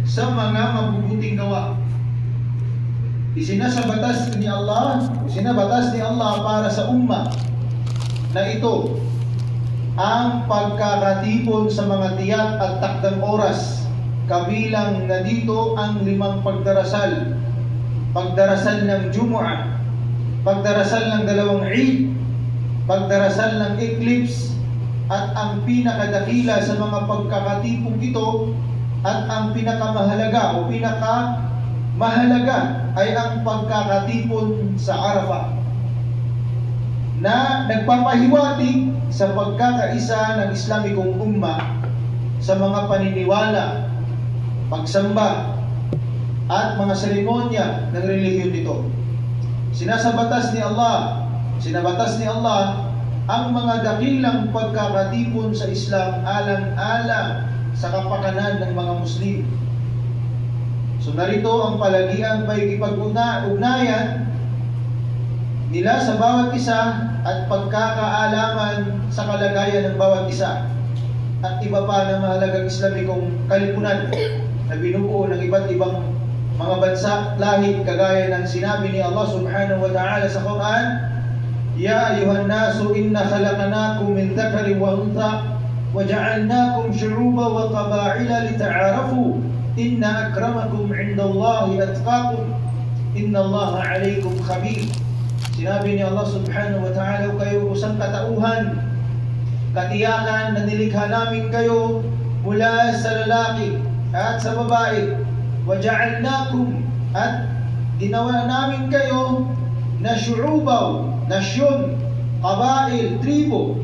sa mga mabubuting gawa. Isinabatas ni Allah para sa umma na ito ang pagkakatipon sa mga tiyak at takdang oras, kabilang na dito ang 5 pagdarasal. Pagdarasal ng Jumu'ah, pagdarasal ng 2 Eid, pagdarasal ng eclipse, at ang pinakadakila sa mga pagkakatipong ito at ang pinakamahalaga ay ang pagkakatipon sa Arafah, na nagpapahiwatig sa pagkakaisa ng Islamikong umma sa mga paniniwala, pagsamba, at mga seremonya ng relihiyon nito. Sinabatas ni Allah ang mga dakilang pagkakatipon sa Islam alang-alang sa kapakanan ng mga Muslim. So narito ang palagiang pakikipag-ugnayan nila sa bawat isa at pagkakaalaman sa kalagayan ng bawat isa, at iba pa na mahalagang Islamikong kalipunan na binubuo ng iba't ibang mga bansa at lahi, kagaya ng sinabi ni Allah subhanahu wa ta'ala sa Quran, Ya ayuhan nasu inna khalaqnakum min dhakarin wa untha wa ja'alnakum syu'uban wa qaba'ila lita'arafu inna akramakum 'indallahi atqakum innallaha 'alaykum khabir. Sinabi ni Allah subhanahu wa ta'ala, kayo usang katauhan, katiyakan na nilikha namin kayo mula sa lalaki at sa babae, wa ja'alnakum, at ginawa namin kayo na syu'ubaw, nasyon, kabail, tribo,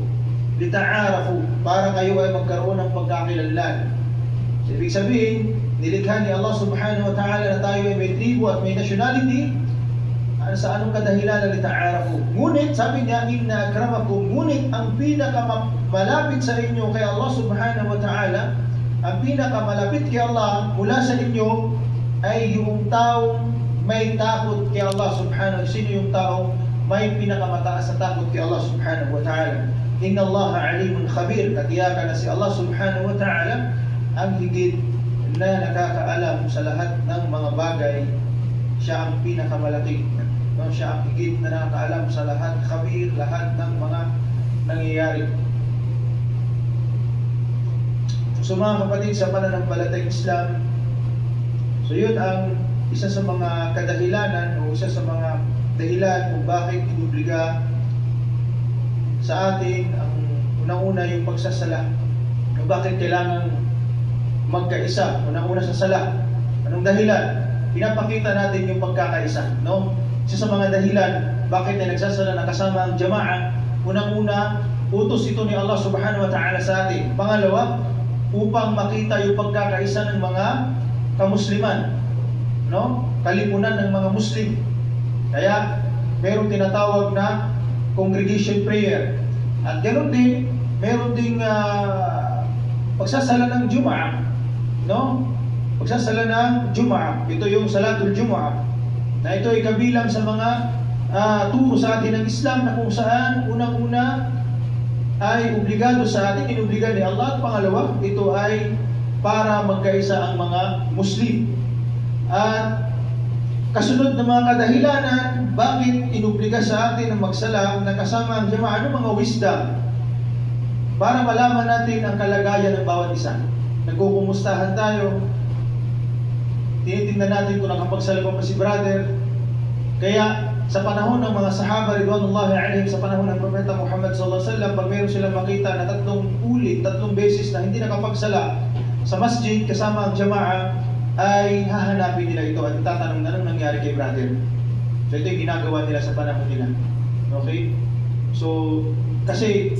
lita'arafu, para kayo ay magkaroon ng pagkakilanlan. So, ibig sabihin, nilikha ni Allah subhanahu wa ta'ala na tayo ay may tribo at may nationality, sa anong kadahilan na lita'arafu. Ngunit, sabi niya, inna akramakum, ngunit ang pinakamalapit sa inyo kay Allah subhanahu wa ta'ala, ang pinakamalapit kay Allah mula sa inyo ay yung taong may takot kay Allah subhanahu wa ta'ala. Sino yung taong may pinakamataas na takot kay Allah subhanahu wa ta'ala? Inna Allah alimun khabir. Katiyakan na si Allah subhanahu wa ta'ala ang higit na nakakaalam sa lahat ng mga bagay. Siya ang pinakamalaki. Siya ang higit na nakakaalam sa lahat, khabir, lahat ng mga nangyayari. So mga kapatid, sa pananampalatayang Islam, so yun ang isa sa mga kadahilanan o isa sa mga dahilan kung bakit inubliga sa atin ang unang-una yung pagsasala. Kung bakit kailangan magkaisa, unang-una sa sala. Anong dahilan? Pinapakita natin yung pagkakaisa, no? Isa sa mga dahilan bakit ay nagsasala na kasama ang jama'a, unang-una, utos ito ni Allah subhanahu wa ta'ala sa atin. Pangalawa, upang makita yung pagkakaisa ng mga kamusliman, no? Kalipunan ng mga Muslim. Kaya mayroong tinatawag na congregation prayer. At ganoon din, mayroon ding pagsasala ng Jumu'ah, no? Pagsasala ng Jumu'ah. Ito yung Salatul Jumu'ah. Na ito ay kabilang sa mga turo sa atin ng Islam, na kung saan unang-una ay obligado sa atin, inubliga ni Allah. At pangalawa, ito ay para magkaisa ang mga Muslim. At kasunod ng mga kadahilanan, bakit inubliga sa atin ang magsala na kasama ang jama'a, ano mga wisdom para malaman natin ang kalagayan ng bawat isa. Nagkukumustahan tayo, tinitingnan natin kung nakapagsala pa si brother. Kaya sa panahon ng mga sahaba ridwanullahi alaihim, sa panahon ng Propeta Muhammad sallallahu alaihi wasallam, pag mayroon silang makita na tatlong beses na hindi nakapagsala sa masjid kasama ang jama'a, ay hahanapin nila ito at tatanong na anong nangyari kay brother. So ito yung ginagawa nila sa panahon nila. Okay? So, kasi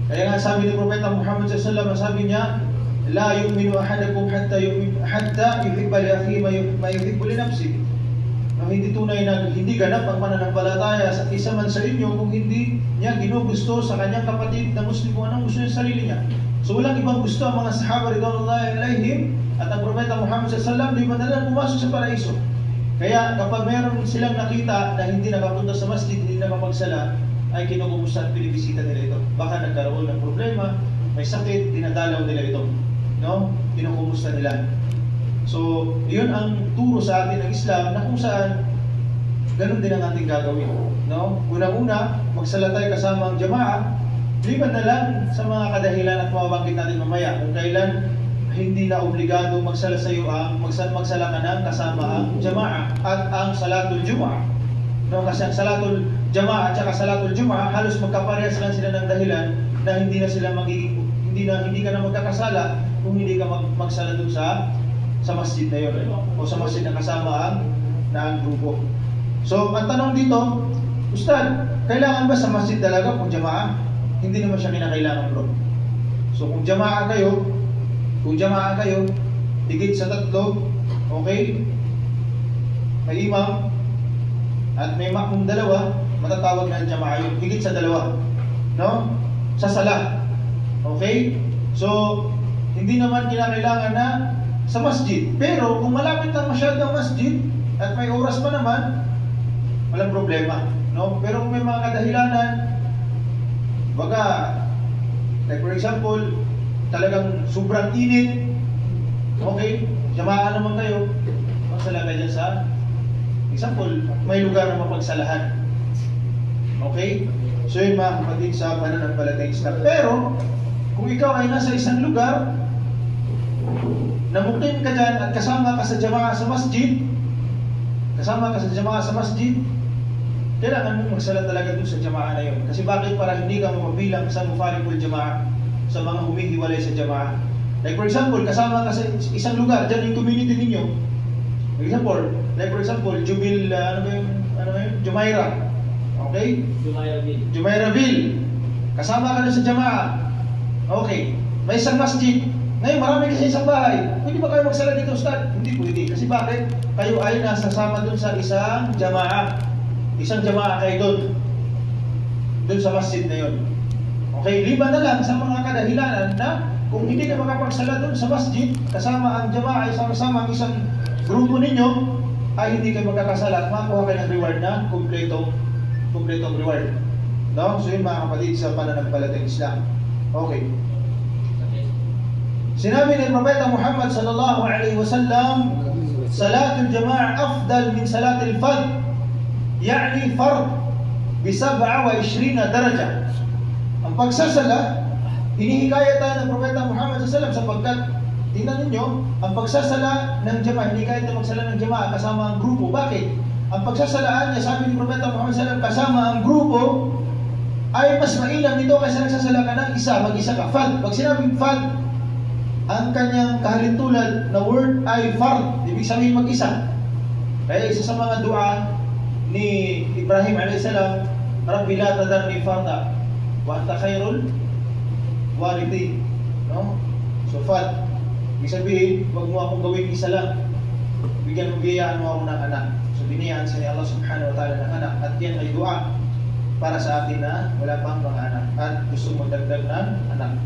kaya nga sabi ni Propeta Muhammad sallallahu alaihi wasallam, sabi niya, la yu'minu ahadakum hatta yuhibba li akhihi ma yuhibbu li nafsihi. Hindi tunay na hindi ganap ang pananampalataya sa isa man sa inyo kung hindi niya ginugusto sa kanyang kapatid na Muslim kung anong gusto niya sa sarili niya. So walang ibang gusto ang mga sahaba ridwanullahi alaihim at ang Propeta Muhammad sallallahu alaihi wasallam di madalang pumasok sa paraiso. Kaya kapag meron silang nakita na hindi nakapunta sa masjid, hindi nakapagsala, ay kinukumusta at pinibisita nila ito. Baka nagkaroon ng problema, may sakit, dinadalaw nila ito. No? Kinukumusta nila. So, yun ang turo sa atin ng Islam na kung saan ganun din ang ating gagawin. No? Unang-una, magsala tayo kasama ang jama'a, liban na lang sa mga kadahilan at mababanggit natin mamaya. Kung kailan hindi na obligado magsala sa iyo magsala ka ng kasama ang jama'a at ang salatul juma'a. No, kasi ang salatul jama'a at saka salatul juma'a halos magkaparehas lang sila ng dahilan na hindi ka na magkakasala kung hindi ka magsala dun sa masjid na yun o sa masjid na kasama ang grupo. So, ang tanong dito, Ustad, kailangan ba sa masjid talaga kung jama'a? Hindi naman siya kinakailangan, bro. So, kung jama'a kayo, higit sa 3, okay? May imam at may makmum 2, matatawag na jama'a yun. Higit sa 2, no? Sa sala. Okay? So, hindi naman kinakailangan na sa masjid. Pero, kung malapit na masyadong masjid at may oras pa naman, walang problema. No? Pero kung may mga kadahilanan, baga, like for example, talagang sobrang init, okay, jama'a naman kayo, magsala ka dyan sa, example, may lugar na mapagsalahan. Okay? So yun mga kapatid sa pananampalatayang Islam. Pero, kung ikaw ay nasa isang lugar, namukim ka dyan at kasama ka sa jama'a sa masjid, kailangan mo magsala talaga dun sa jama'a na yun. Kasi bakit? Para hindi ka mapabilang sa mufarikul jama'a, sa mga humihiwalay sa jama'a. Like for example, kasama ka sa isang lugar, dyan yung community ninyo. Like for example, Jumeirah. Okay? Jumeiraville. Kasama ka na sa jama'a. Okay. May isang masjid. Ngayon, marami kasi isang bahay. Pwede ba kayo magsala dito, Ustad? Hindi pwede. Kasi bakit? Kayo ay nasasama dun sa isang jama'a. Isang jama'a kayo dun sa masjid na yun. Okay, liban na lang sa mga kadahilanan na kung hindi ka makapagsala dun sa masjid, kasama ang jama'a, kasama ang isang grupo ninyo, ay hindi kayo magkakasala at makuha kayo ng reward na kumpletong reward. No? So yun mga kapatid sa pananampalatayang Islam. Okay. Sinabi ng Propeta Muhammad sallallahu alaihi wasallam, salatul jama'a afdal min salatil fard. Yani fard bi 27 daraja. Ang pagsasala, hinihikayat tayo ng Propeta Muhammad sallallahu alaihi wasallam sapagkat tingnan ninyo, ang pagsasala ng jama'a, hindi kaya magsala ng jama'a kasama ang grupo. Bakit? Ang pagsasalaan niya, sabi ni Propeta Muhammad sallallahu alaihi wasallam, kasama ang grupo ay mas mainam nito kaysa nagsasala ka ng isa, mag-isa ka. Fard. Pag sinabing fard, ang kanyang kahalintulad na word ay fard, ibig sabihin mag-isa. Kaya isa sa mga dua ni Ibrahim a.s. Rabbi la tadarni farda wa anta khairul warithin. No? So fard, ibig sabihin, huwag mo akong gawin isa lang. Bigyan mo ako ng anak. So biniyaan sa Allah subhanahu wa ta'ala ng anak. At yan ay dua para sa atin na wala pang mga anak at gusto mo dagdag ng anak.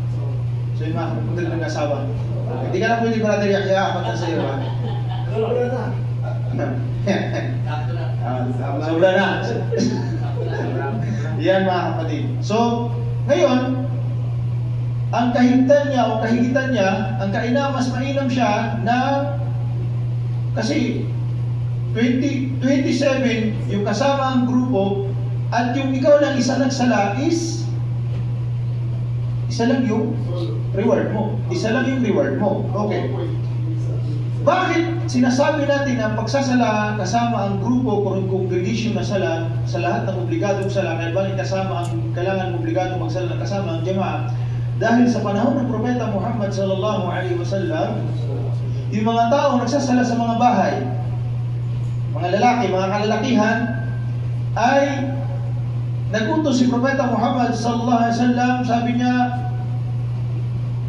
So yung mga kapatid ng asawa, hindi ka na pwede brother Yahya, apat na sa iyo. Sobra na. Yan mga kapatid. So, ngayon, ang kahigitan niya, ang mas mainam siya na kasi 27 yung kasama ang grupo at yung ikaw lang isa nagsala is isa lang yung reward mo. Isa lang yung reward mo. Okay. Bakit sinasabi natin ang pagsasala kasama ang grupo o congregation na sala sa lahat ng obligadong sala, kaya bakit kailangan obligado magsala kasama ang jama'a? Dahil sa panahon ng Propeta Muhammad sallallahu alaihi wasallam, yung mga tao nagsasala sa mga bahay, mga lalaki, mga kalalakihan, ay nagutos si Propeta Muhammad sallallahu alaihi wasallam, sabi niya,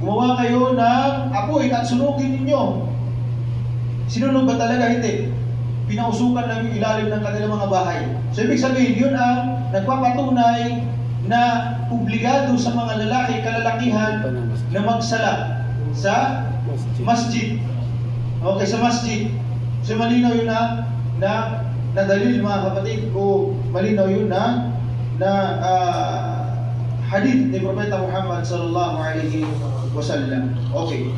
gumawa kayo ng apoy at sunugin ninyo. Sinunog ba talaga? Hindi. Pinausukan lang yung ilalim ng kanilang mga bahay. So ibig sabihin, yun ang nagpapatunay na obligado sa mga lalaki, kalalakihan na magsala sa masjid. Okay, sa masjid. So malinaw yun na dalil mga kapatid, o malinaw yun na hadith ni Propeta Muhammad sallallahu alaihi wasallam. Okay.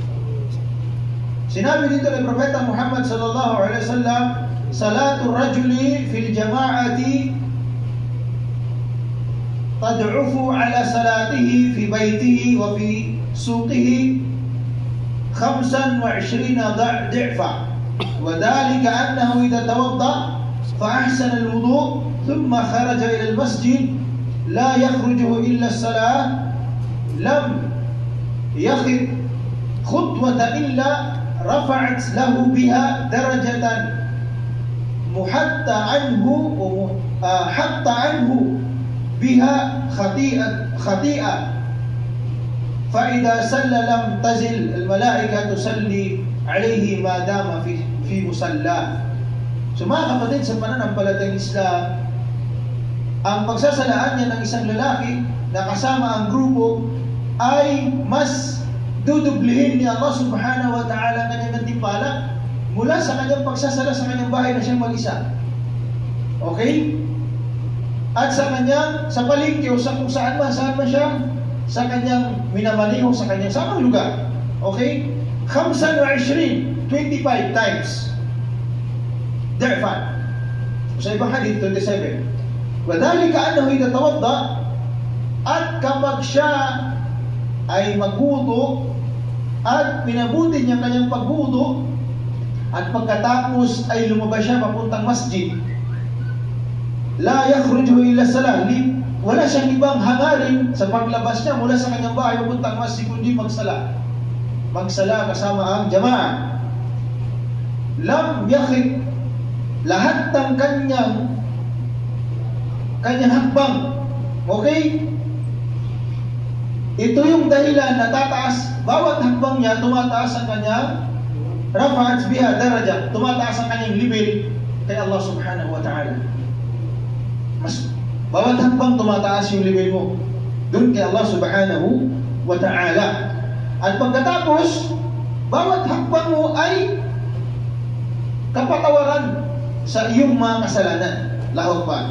Sinabi dito ni Propeta Muhammad sallallahu alaihi wasallam, salatul rajuli fil jama'ati tad'ufu ala salatihi fi baytihi wa fi suqihi 25 ضعفا وذلك أنه إذا توضأ فأحسن الوضوء ثم خرج إلى المسجد لا يخرجه إلا الصلاة لم يخط خطوة إلا رفعت له بها درجة حط عنه بها خطيئة فإذا سلى لم تزل الملائكة تصلي عليه ما دام في مصلاه. So mga kapatid, sa pananampalatayang Islam, ang pagsasalaan niya ng isang lalaki na kasama ang grupo ay mas dudublihin ni Allah subhanahu wa ta'ala ang kanyang gantimpala mula sa kanyang pagsasala sa kanyang bahay na siyang mag-isa. Okay? At sa palengke o sa kung saan man siya, sa kanyang minamaniho, sa kanyang samang lugar. Okay? 25 times. ضعفا. Sa ibang hadith 27. Wadhalika annahu idha tawadda, at kapag siya ay magwudu at pinabuti niya kanyang pagwudu at pagkatapos ay lumabas siya papuntang masjid, la yakhruju illa salah, wala siyang ibang hangarin sa paglabas niya mula sa kanyang bahay papuntang masjid kundi magsala kasama ang jamaah. Lam yakhit, lahat ng kanyang hakbang, okay? Ito yung dahilan na tataas, bawat hakbang niya tumataas ang kanyang rafa'at biha daraja, tumataas ang kanyang level kay Allah subhanahu wa ta'ala. Bawat hakbang tumataas yung level mo doon kay Allah subhanahu wa ta'ala. At pagkatapos, bawat hakbang mo ay kapatawaran sa iyong mga kasalanan. Lahok pa.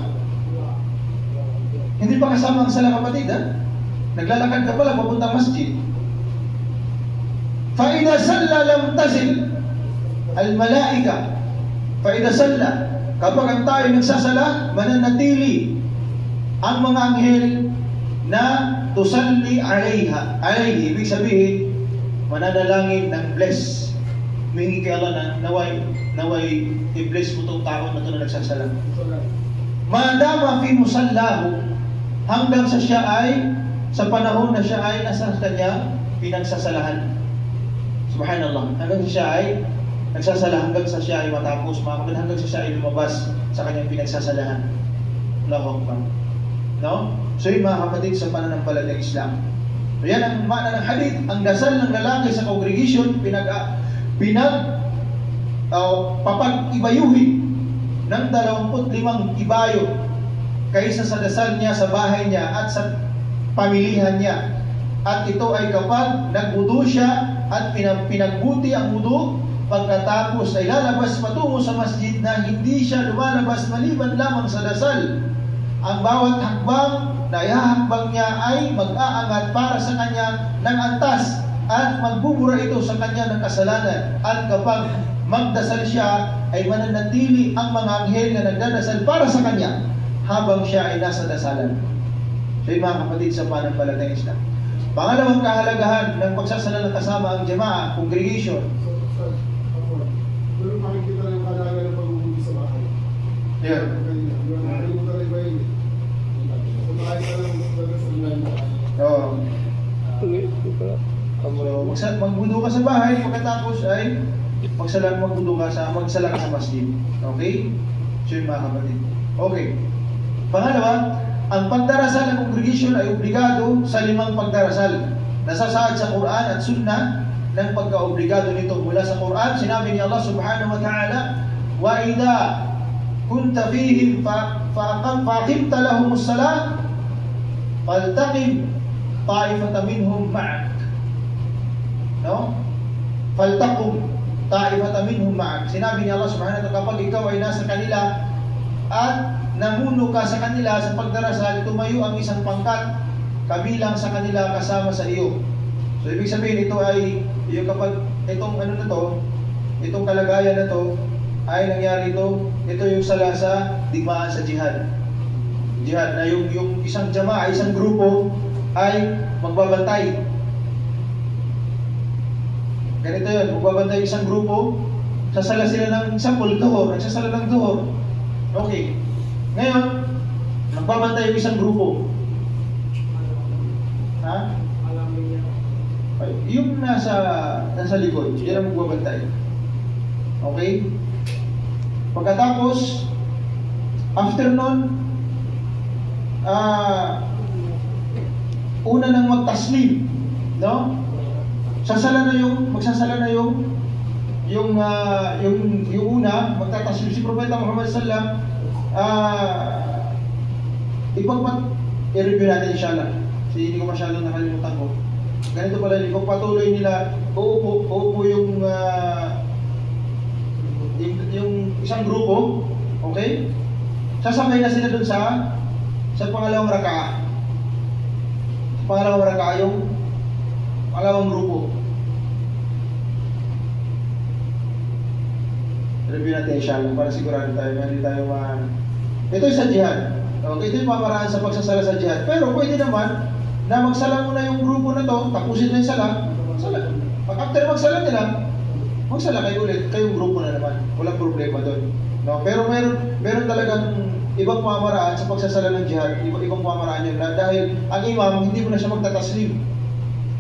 Hindi pa kasama ang sala, kapatid, ha? Naglalakad ka pala papuntang masjid. فَإِذَا سَلَّى لَمْ تَزِلْ الْمَلَائِكَةِ فَإِذَا سَلَّى, kapag ang tayo nagsasala, mananatili ang mga anghel na tusalli alayhi. Ibig sabihin, mananalangin ng bless. Humingi kay Allah na naway i-bless mo itong tao na ito na nagsasala. Madama fi musallahu, hanggang sa panahon na siya ay nasa kanya pinagsasalahan. Subhanallah. Hanggang siya ay nagsasala, hanggang sa siya ay matapos, hanggang sa siya ay lumabas sa kanyang pinagsasalahan. Allahu Akbar. No? So yun mga kapatid sa pananampalatayang Islam. So yan ang mana ng hadith. Ang dasal ng lalaki sa congregation papag-ibayuhin ng 25 ibayo kaysa sa dasal niya sa bahay niya at sa pamilihan niya. At ito ay kapag nagwudu siya at pinagbuti ang wudu, pagkatapos ay lalabas patungo sa masjid na hindi siya lumalabas maliban lamang sa dasal. Ang bawat hakbang na ihahakbang niya ay mag-aangat para sa kanya ng antas at magbubura ito sa kanya ng kasalanan. At kapag magdasal siya, ay mananatili ang mga anghel na nagdadasal para sa kanya habang siya ay nasa dasalan. So yung mga kapatid sa pananampalatayang Islam. Pangalawang kahalagahan ng pagsasala kasama ang jamaah, congregation. Pero makikita ng kahalaga ng pag-uwi sa bahay. Yeah. So, magbudo ka sa bahay, pagkatapos ay magsala ka sa masjid. Okay? So yun mga kapatid. Okay. Pangalawa, ang pagdarasal ng congregation ay obligado sa 5 pagdarasal. Nasasaad sa Quran at Sunnah ng pagka-obligado nito. Mula sa Quran, sinabi ni Allah subhanahu wa ta'ala, wa idha kunta fihim faqimta lahumus salat faltaqim ta'ifatan minhum ma'ak. No? Faltaqum ta'ifatan minhum ma'ak. Sinabi ni Allah subhanahu wa ta'ala, kapag ikaw ay nasa kanila at namuno ka sa kanila sa pagdarasal, tumayo ang isang pangkat kabilang sa kanila kasama sa iyo. So ibig sabihin, ito ay yung kapag itong itong kalagayan na to ay nangyari ito yung sala sa digmaan sa jihad. Jihad na yung isang jamaah, isang grupo ay magbabantay. Ganito yun, magbabantay isang grupo, sasala sila ng example, duhor, nagsasala ng duhor. Okay. Ngayon, magbabantay yung isang grupo. Ha? Yung nasa likod, yun ang magbabantay. Okay? Pagkatapos, after nun, una nang magtaslim, no? Magsasala na yung una, magtataslim si Propeta Muhammad sallam, i-review natin inshallah. Hindi ko masyadong nakalimutan ko. Ganito pala, ipagpatuloy nila, uupo yung isang grupo, okay? Sasabay na sila dun sa pangalawang raka'a. Pangalawang raka'a yung pangalawang grupo. Review natin inshallah para sigurado tayo, hindi tayo ito yung sa jihad. Okay, ito yung pamaraan sa pagsasala sa jihad. Pero pwede naman na magsala muna yung grupo na to, tapusin na yung sala. Pag after magsala nila, magsala kayo ulit, kayong grupo na naman. Walang problema doon. No? Pero meron talagang ibang pamaraan sa pagsasala ng jihad, ibang pamaraan yun. Dahil ang imam, hindi mo na siya magtataslim.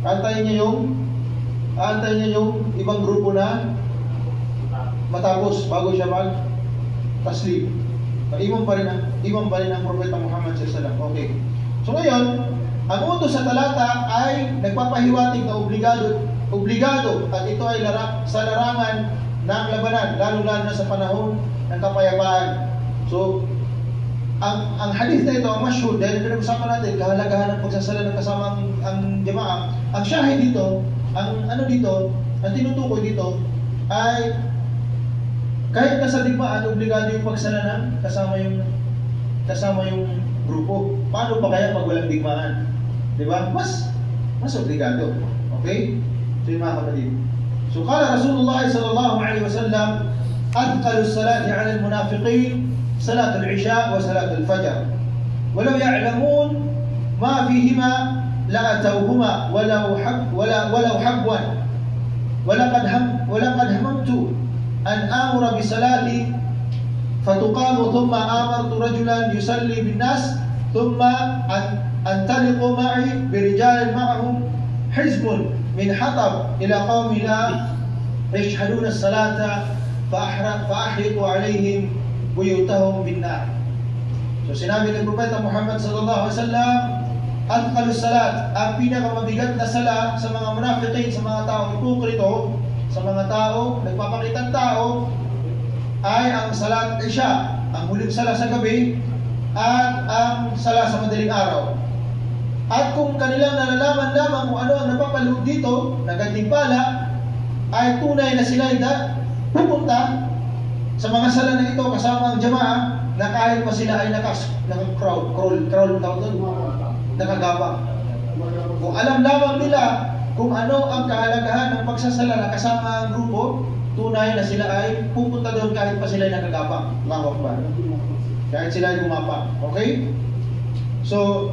Aantayin niya yung ibang grupo na matapos bago siya mag-taslim. Imam pa rin ang Propeta Muhammad sallallahu. Okay. So ngayon, ang utos sa talata ay nagpapahiwatig na obligado at ito ay sa larangan ng labanan, lalo-lalo na sa panahon ng kapayapaan. So, ang hadith na ito, ang masyhur, dahil pinag-usapan natin, kahalagahan ng pagsasala ng kasama ang jamaah. Ang syahid dito, ang tinutukoy dito, ay kahit nasa digmaan, obligado yung pagsala ng kasama yung grupo. Paano pa kaya pag walang digmaan? Diba? Mas obligado. Okay? So yung mga kapatid. So kala Rasulullah sallallahu alaihi wasallam, أثقل الصلاة على المنافقين صلاة العشاء وصلاة الفجر ولو يعلمون ما فيهما لأتوهما ولو حبوا ولقد هممت أن آمر بصلاة فتقام ثم آمرت رجلا يصلي بالناس ثم أنطلق معي برجال معهم حزب من حطب إلى قوم لا يشهدون الصلاة فأحرقوا عليهم بيوتهم بالنار. So sinabi ng Propeta Muhammad sallallahu alaihi wasallam, athqal salat, ang pinakamabigat na sala sa mga munafiqin, sa mga taong hipokrito, sa mga tao, nagpapakitang tao, ay ang salat isya, ang huling sala sa gabi, at ang sala sa madaling araw. At kung kanilang nalalaman lamang kung ano ang napapaloob dito, nagantimpala, ay tunay na sila pupunta sa mga sala na ito kasama ang jamaah na kahit pa sila ay nakagabang. Kung alam lamang nila kung ano ang kahalagahan ng pagsasala na kasama ang grupo, tunay na sila ay pupunta doon kahit pa sila ay nakagabang. Allahu Akbar. Kahit sila ay gumapang. Okay? So,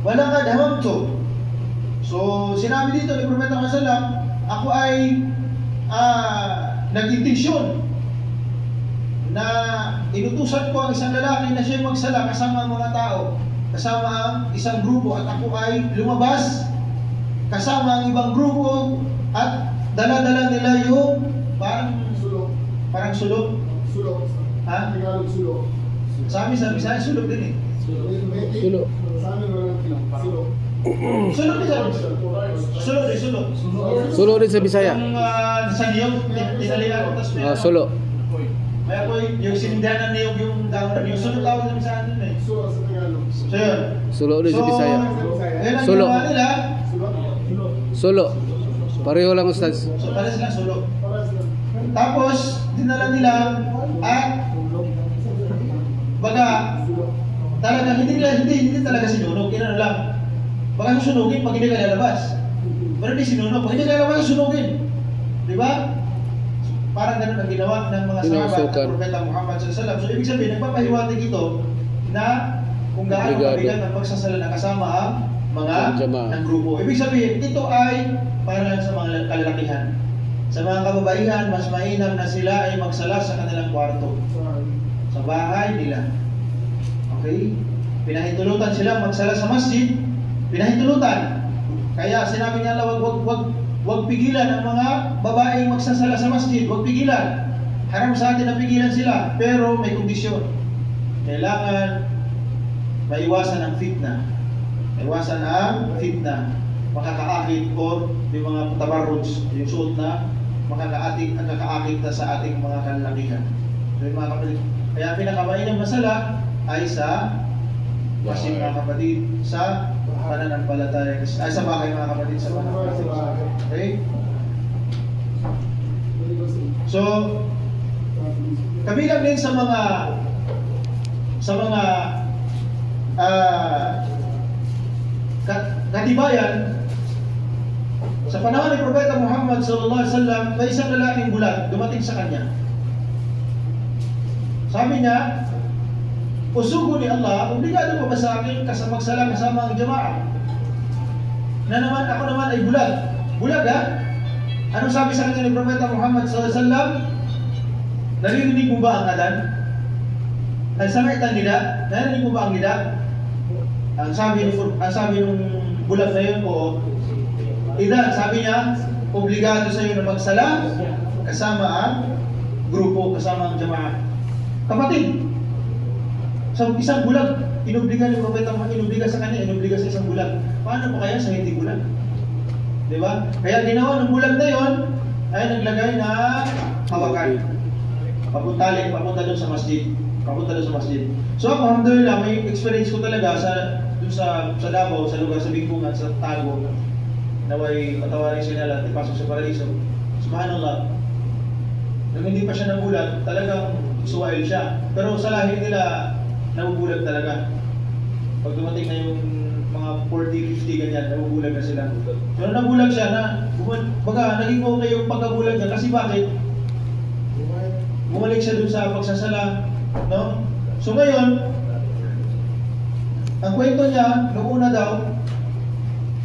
walang kadhamamto. So, sinabi dito ni Propeta Muhammad sallam, ako ay nag-intensyon na inutusan ko ang isang lalaki na siya magsala kasama ang mga tao, kasama ang isang grupo, at ako ay lumabas kasama ang ibang grupo at dala-dala nila yung parang sulok. Ha? Sulok. Sa amin sa Bisaya, sulok din eh. Sulok. Sa amin walang sulok. Sulok din sa Sulok din sa Bisaya. Yung sa niyog, tinalian ko, tapos Sulok. may ako yung sinindahan ng niyog, yung dahon ng niyog, sulok tawag namin sa atin eh. Sulok sa Tagalog. So yun. Sulok din sa Bisaya. Ngayon ang Sulok. ginawa nila, Sulok. Pareho lang, Ustaz. so para silang sulok. Para sa Tapos, dinala nila at baga, talaga, hindi talaga sinunog, inano lang. Baka susunugin pag hindi ka lalabas. Pero hindi sinunog, pag hindi ka lalabas, sunugin. Di ba? parang ganun ang ginawa ng mga sahabat Sinusukan. ng Propeta Muhammad SAW. So ibig sabihin, nagpapahiwatig ito na kung gaano Obligado. kabigat ang pagsasala kasama ang mga Jamaah. ng grupo. Ibig sabihin, ito ay para lang sa mga kalalakihan. Sa mga kababaihan, mas mainam na sila ay magsala sa kanilang kwarto, sa bahay nila. Okay? Pinahintulutan sila magsala sa masjid, pinahintulutan. Kaya sinabi niya Allah, wag pigilan ang mga babaeng magsasala sa masjid, wag pigilan. Haram sa atin na pigilan sila, pero may kondisyon. Kailangan maiwasan ang fitna. Maiwasan ang fitna. Makakaakit o yung mga tabarruj, yung suot na nakakaakit na sa ating mga kalalakihan. So yung mga kapatid, kaya pinakamainam na sala ay sa masjid mga kapatid, sa pananampalataya, ay sa bahay mga kapatid, sa pananampalataya. Okay? So, kabilang din sa mga katibayan sa panahon ni Propeta Muhammad sallallahu alaihi wasallam, may isang lalaking bulag dumating sa kanya. Sabi niya, usugo ni Allah, obligado mo ba sa akin magsala kasama ang jamaah? Na naman, ako naman ay bulag. Bulag ha? Anong sabi sa kanya ni Propeta Muhammad sallallahu alaihi wasallam? Naririnig mo ba ang adan? Ang samit ang nida? Naririnig mo ba ang nida? Ang sabi ng bulag na yun, oo. Idan, sabi niya, obligado sa iyo na magsala kasama ang grupo, kasama ang jamaah. Kapatid, sa isang bulag, inubliga ni Propeta Muhammad, inubliga sa kanya, inubliga sa isang bulag. Paano pa kaya sa hindi bulag? Diba? Kaya ginawa ng bulag na yon ay naglagay na hawakan. Papunta doon sa masjid. So ako, alhamdulillah, may experience ko talaga sa Davao, sa lugar sa Bingkungan, sa Tago. Naway patawarin siya nila at ipasok sa paraiso. Subhanallah. Nung hindi pa siya nabulag, talagang suwail siya. Pero sa lahi nila, nabubulag talaga. Pag dumating na yung mga 40-50 ganyan, nabubulag na sila. So nabulag siya na, naging okay yung pagkabulag niya. Kasi bakit? Bumalik siya dun sa pagsasala. No? So ngayon, ang kwento niya, noong una daw,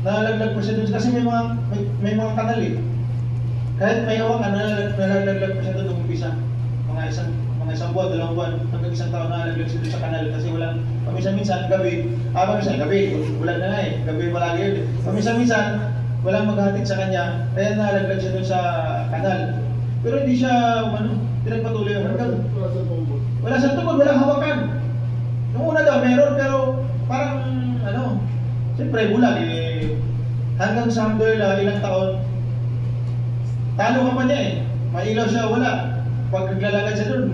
nalalaglag pa siya dun kasi may mga kanal eh. Kahit may hawakan, nalalaglag pa siya dun nung umpisa. Mga isang buwan, 2 buwan, hanggang isang taon nalalaglag siya dun sa kanal kasi walang, paminsan-minsan, gabi, ulan na nga eh, gabi palagi yun eh. Paminsan-minsan, walang maghahatid sa kanya, kaya nalalaglag siya dun sa kanal. Pero hindi siya, pinagpatuloy hanggang, wala siyang tungkol, walang hawakan. Nung una daw, meron, pero parang, siyempre, bulag eh. Hanggang sa ilang taon, talo ka pa niya eh. Mailaw siya, wala. Pag naglalakad siya dun,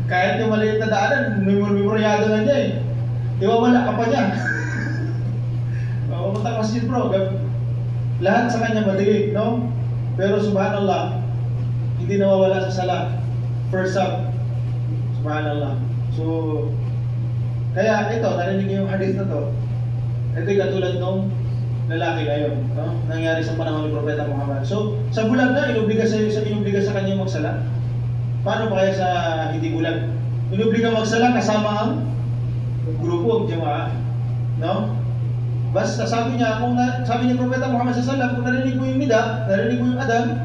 kahit yung maliit na daanan, memoryado na niya eh. Iwawala ka pa niya. Pumunta ka masjid bro, lahat sa kanya madilig, no? Pero subhanallah, hindi nawawala sa sala. First up, subhanallah. So, kaya ito, narinig niyo yung hadith na to. Ito yung katulad nung lalaki ngayon, no? Nangyari sa panahon ni Propeta Muhammad. So, sa bulag na, inubliga sa kanya magsala. Paano pa kaya sa hindi bulag? Inubliga magsala kasama ang grupo, ang jamaah. No? Basta sabi niya, sabi ni Propeta Muhammad SAW, kung narinig mo yung nida, narinig mo yung adan,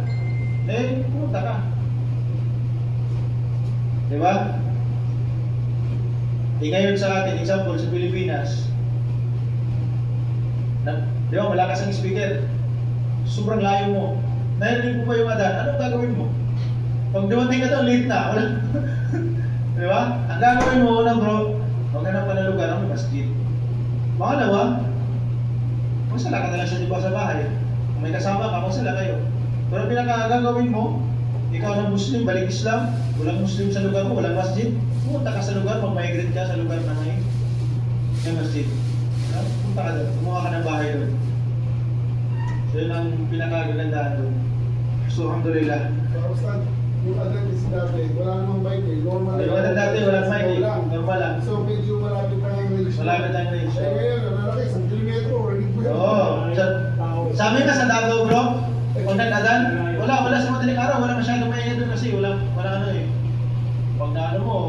pumunta ka. Diba? Ngayon sa atin, example, sa Pilipinas, di ba, malakas ang speaker, sobrang layo mo, narinig mo pa yung adan, anong gagawin mo? Pag dumating ka doon, late na, wala. Di ba? Ang gagawin mo, una bro, maghanap ka ng lugar, ang masjid. Pangalawa, magsala ka na lang siya diba sa bahay. Kung may kasama ka, magsala kayo. Pero pinakagagawin mo, ikaw na Muslim, balik Islam, walang Muslim sa lugar mo, walang masjid, pumunta ka sa lugar, mag-migrate ka sa lugar na may masjid. Punta ka doon, kumuha ka ng bahay doon. So yun ang pinakagagandaan doon. So alhamdulillah. Ustad, yung adan is dati, wala namang mic eh. Normal. Yung adan dati, walang mic eh. Normal lang. So medyo malapit na yung range. Malapit na yung range. Ngayon, nalalaki, 1 kilometro, ready po yun. Oo. Sa amin ka sa Davao bro, kung nag-adan, wala sa madaling araw, wala masyadong may ano mo,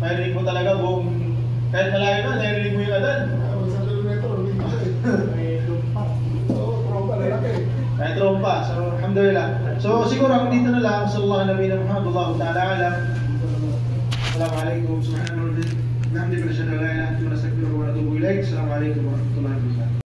marinig mo talaga buong, kahit malayo ka, narinig mo yung adan. Sa kilometro, hindi ko Oo, trompa lalaki. Kahit trompa. So, alhamdulillah. So, siguro hanggang dito na lang. Sallallahu alaihi wa sallam. Allahu ta'ala alam. Assalamualaikum. Subhanallah. Alhamdulillah. Nasyhadu an la ilaha illa anta wa nastaghfiruka wa natubu ilaik. Assalamualaikum warahmatullahi wabarakatuh.